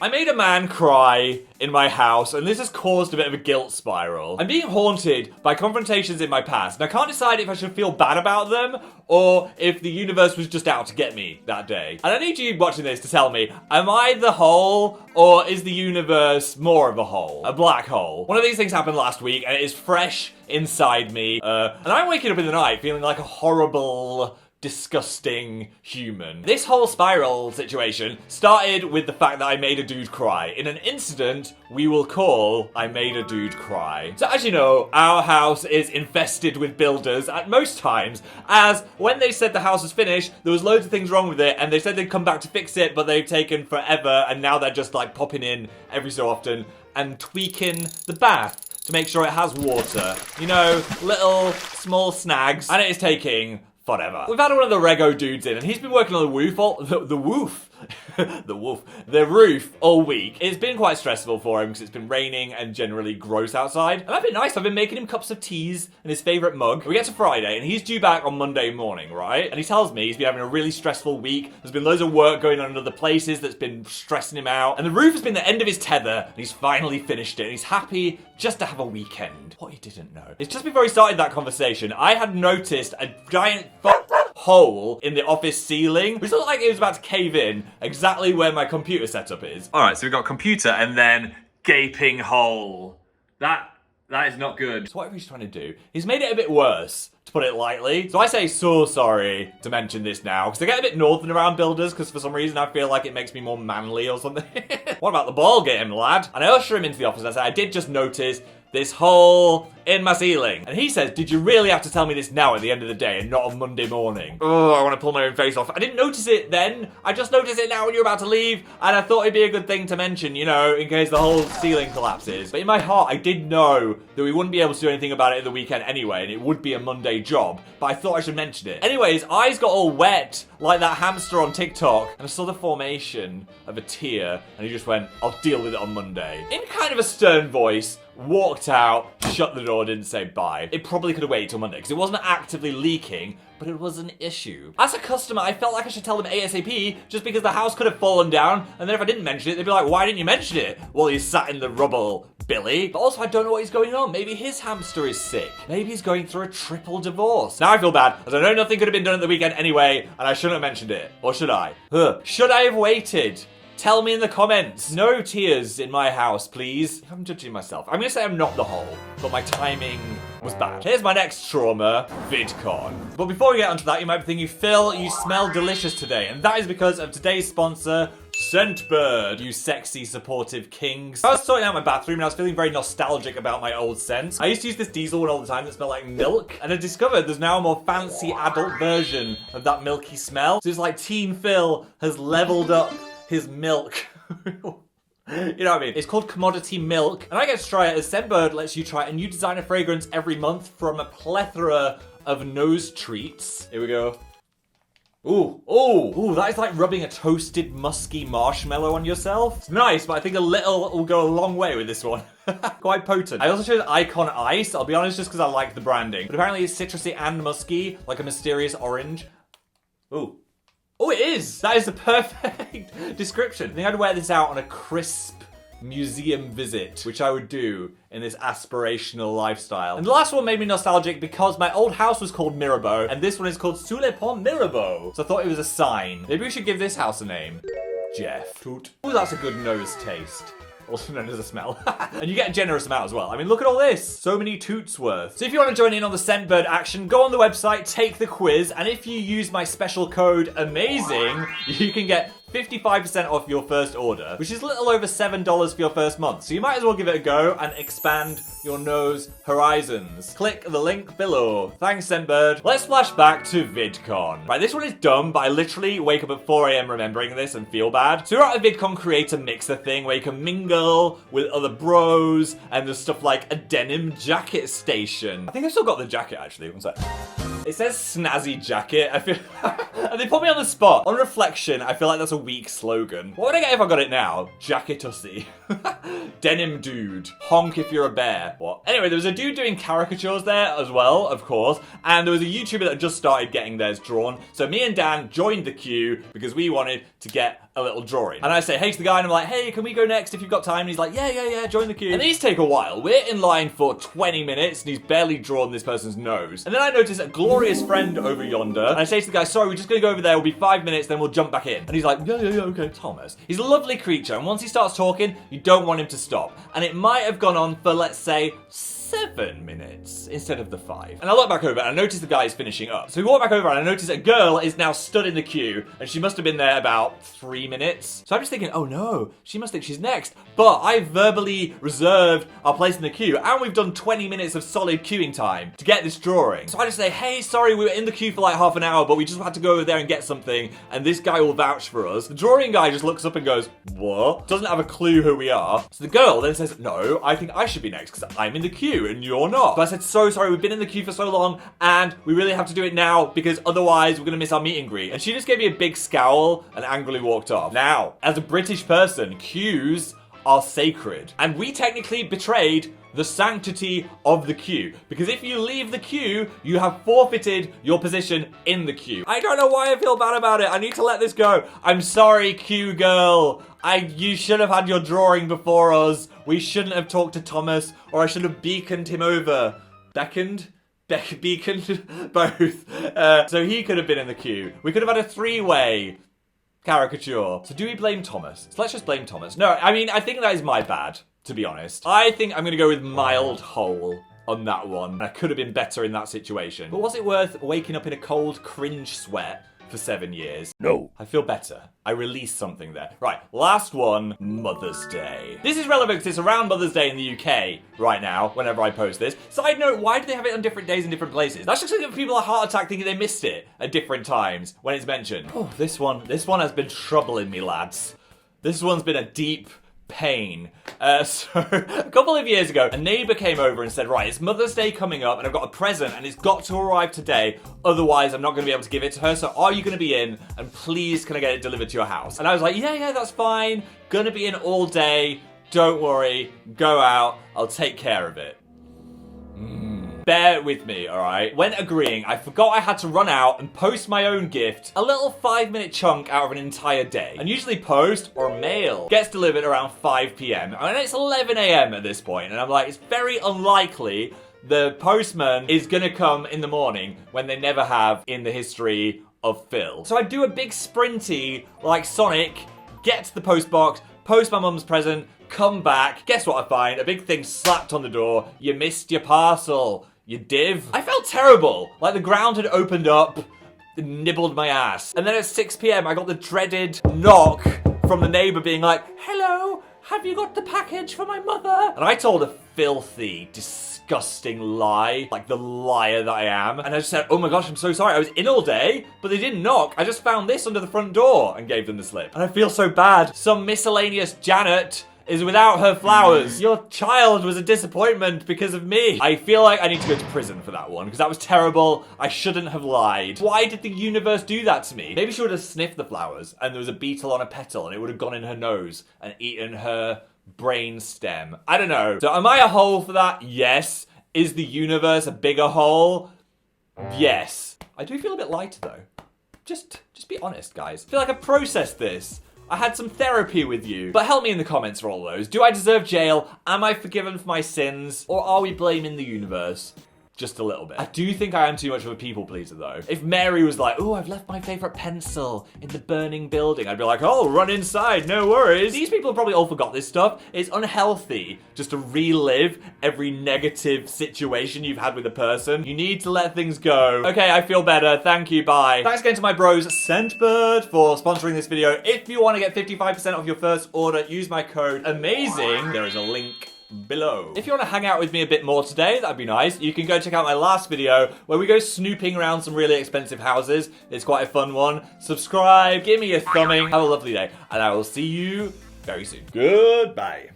I made a man cry in my house, and this has caused a bit of a guilt spiral. I'm being haunted by confrontations in my past, and I can't decide if I should feel bad about them or if the universe was just out to get me that day. And I need you watching this to tell me, am I the hole or is the universe more of a hole? A black hole. One of these things happened last week, and it is fresh inside me, and I'm waking up in the night feeling like a horrible, disgusting human. This whole spiral situation started with the fact that I made a dude cry in an incident we will call I made a dude cry. So as you know, our house is infested with builders at most times, as when they said the house was finished, there was loads of things wrong with it, and they said they'd come back to fix it, but they've taken forever, and now they're just like popping in every so often and tweaking the bath to make sure it has water. You know, little small snags, and it is taking forever. We've had one of the Rego dudes in, and he's been working on the roof the roof all week. It's been quite stressful for him because it's been raining and generally gross outside. And that's been nice. I've been making him cups of teas in his favourite mug. We get to Friday, and he's due back on Monday morning, right? And he tells me he's been having a really stressful week. There's been loads of work going on in other places that's been stressing him out. And the roof has been the end of his tether, and he's finally finished it. And he's happy just to have a weekend. What he didn't know. It's just before he started that conversation, I had noticed a giant hole in the office ceiling, which looked like it was about to cave in exactly where my computer setup is. Alright, so we've got computer and then gaping hole. That is not good. So whatever he's trying to do, he's made it a bit worse, to put it lightly. So I say so sorry to mention this now, because I get a bit northern around builders, because for some reason I feel like it makes me more manly or something. What about the ball game, lad? And I usher him into the office and I say, I did just notice this hole in my ceiling. And he says, did you really have to tell me this now at the end of the day and not on Monday morning? Oh, I want to pull my own face off. I didn't notice it then. I just noticed it now when you're about to leave. And I thought it'd be a good thing to mention, you know, in case the whole ceiling collapses. But in my heart, I did know that we wouldn't be able to do anything about it at the weekend anyway, and it would be a Monday job. But I thought I should mention it. Anyways, eyes got all wet like that hamster on TikTok. And I saw the formation of a tear. And he just went, I'll deal with it on Monday. In kind of a stern voice, walked out, shut the door, didn't say bye. It probably could have waited till Monday because it wasn't actively leaking, but it was an issue. As a customer, I felt like I should tell them ASAP just because the house could have fallen down, and then if I didn't mention it, they'd be like, why didn't you mention it? Well, he's sat in the rubble, Billy. But also, I don't know what is going on. Maybe his hamster is sick. Maybe he's going through a triple divorce. Now I feel bad, as I know nothing could have been done at the weekend anyway, and I shouldn't have mentioned it. Or should I? Should I have waited? Tell me in the comments. No tears in my house, please. I'm judging myself. I'm gonna say I'm not the hole, but my timing was bad. Here's my next trauma, VidCon. But before we get onto that, you might be thinking, Phil, you smell delicious today. And that is because of today's sponsor, Scentbird, you sexy, supportive kings. I was sorting out my bathroom and I was feeling very nostalgic about my old scents. I used to use this diesel one all the time that smelled like milk. And I discovered there's now a more fancy adult version of that milky smell. So it's like Teen Phil has leveled up his milk. You know what I mean? It's called Commodity Milk, and I get to try it as Scentbird lets you try a new designer fragrance every month from a plethora of nose treats. Here we go. Ooh, that is like rubbing a toasted musky marshmallow on yourself. It's nice, but I think a little will go a long way with this one. Quite potent. I also chose Icon Ice, I'll be honest, just because I like the branding. But apparently it's citrusy and musky, like a mysterious orange. Ooh. Oh, it is! That is the perfect description. I think I'd wear this out on a crisp museum visit, which I would do in this aspirational lifestyle. And the last one made me nostalgic because my old house was called Mirabeau, and this one is called Sous les Ponts Mirabeau. So I thought it was a sign. Maybe we should give this house a name. Jeff. Toot. Oh, that's a good nose taste. Also known as a smell. And you get a generous amount as well. I mean, look at all this. So many toots worth. So if you want to join in on the Scentbird action, go on the website, take the quiz, and if you use my special code AMAZING, you can get 55% off your first order, which is a little over $7 for your first month. So you might as well give it a go and expand your nose horizons. Click the link below. Thanks, Scentbird. Let's flash back to VidCon. Right, this one is dumb, but I literally wake up at 4 a.m. remembering this and feel bad. So we're at a VidCon creator mixer thing where you can mingle with other bros, and there's stuff like a denim jacket station. I think I've still got the jacket, actually. One sec. It says snazzy jacket. I feel and they put me on the spot. On reflection, I feel like that's a weak slogan. What would I get if I got it now? Jacketussy. Denim dude. Honk if you're a bear. What? Anyway, there was a dude doing caricatures there as well, of course, and there was a YouTuber that just started getting theirs drawn. So me and Dan joined the queue because we wanted to get a little drawing. And I say, hey to the guy, and I'm like, hey, can we go next if you've got time? And he's like, yeah, join the queue. And these take a while. We're in line for 20 minutes, and he's barely drawn this person's nose. And then I notice a glorious friend over yonder, and I say to the guy, sorry, we're just gonna go over there, it'll be 5 minutes, then we'll jump back in. And he's like, yeah, okay. Thomas. He's a lovely creature, and once he starts talking, you don't want him to stop. And it might have gone on for, let's say, 7 minutes instead of the 5. And I look back over and I notice the guy is finishing up. So we walk back over and I notice a girl is now stood in the queue and she must have been there about 3 minutes. So I'm just thinking, oh no, she must think she's next. But I verbally reserved our place in the queue and we've done 20 minutes of solid queuing time to get this drawing. So I just say, hey, sorry, we were in the queue for like half an hour, but we just had to go over there and get something and this guy will vouch for us. The drawing guy just looks up and goes, what? Doesn't have a clue who we are. So the girl then says, no, I think I should be next because I'm in the queue and you're not. But I said, so sorry, we've been in the queue for so long and we really have to do it now because otherwise we're going to miss our meet and greet. And she just gave me a big scowl and angrily walked off. Now, as a British person, queues are sacred. And we technically betrayed the sanctity of the queue. Because if you leave the queue, you have forfeited your position in the queue. I don't know why I feel bad about it. I need to let this go. I'm sorry, queue girl. You should have had your drawing before us. We shouldn't have talked to Thomas, or I should have beaconed him over. Beckoned? Beaconed? Both. So he could have been in the queue. We could have had a 3-way caricature. So do we blame Thomas? So let's just blame Thomas. No, I mean, I think that is my bad, to be honest. I think I'm going to go with mild hole on that one. I could have been better in that situation. But was it worth waking up in a cold cringe sweat for 7 years? No. I feel better. I released something there. Right, last one, Mother's Day. This is relevant because it's around Mother's Day in the UK right now, whenever I post this. Side note, why do they have it on different days in different places? That's just going to give people a heart attack thinking they missed it at different times when it's mentioned. Oh, this one has been troubling me, lads. This one's been a deep pain. So a couple of years ago, a neighbor came over and said, right, it's Mother's Day coming up and I've got a present and it's got to arrive today. Otherwise, I'm not going to be able to give it to her. So are you going to be in? And please, can I get it delivered to your house? And I was like, yeah, that's fine. Gonna be in all day. Don't worry. Go out. I'll take care of it. Bear with me, alright? When agreeing, I forgot I had to run out and post my own gift, a little 5-minute chunk out of an entire day. And usually post or mail gets delivered around 5 p.m. and it's 11 a.m. at this point, and I'm like, it's very unlikely the postman is gonna come in the morning when they never have in the history of Phil. So I do a big sprinty, like Sonic, get to the post box, post my mum's present, come back. Guess what I find? A big thing slapped on the door. You missed your parcel. You div. I felt terrible. Like the ground had opened up, nibbled my ass. And then at 6 p.m. I got the dreaded knock from the neighbor being like, hello, have you got the package for my mother? And I told a filthy, disgusting lie, like the liar that I am. And I just said, oh my gosh, I'm so sorry. I was in all day, but they didn't knock. I just found this under the front door and gave them the slip. And I feel so bad. Some miscellaneous Janet is without her flowers. Your child was a disappointment because of me. I feel like I need to go to prison for that one because that was terrible. I shouldn't have lied. Why did the universe do that to me? Maybe she would have sniffed the flowers and there was a beetle on a petal and it would have gone in her nose and eaten her brain stem. I don't know. So am I a hole for that? Yes. Is the universe a bigger hole? Yes. I do feel a bit lighter though. Just be honest, guys. I feel like I processed this. I had some therapy with you. But help me in the comments for all those. Do I deserve jail? Am I forgiven for my sins? Or are we blaming the universe? Just a little bit. I do think I am too much of a people pleaser though. If Mary was like, oh, I've left my favorite pencil in the burning building, I'd be like, oh, run inside, no worries. These people have probably all forgot this stuff. It's unhealthy just to relive every negative situation you've had with a person. You need to let things go. Okay, I feel better. Thank you, bye. Thanks again to my bros, Scentbird, for sponsoring this video. If you want to get 55% off your first order, use my code AMAZING. There is a link below. If you want to hang out with me a bit more today, that'd be nice. You can go check out my last video where we go snooping around some really expensive houses. It's quite a fun one. Subscribe, give me a thumbing. Have a lovely day, and I will see you very soon. Goodbye.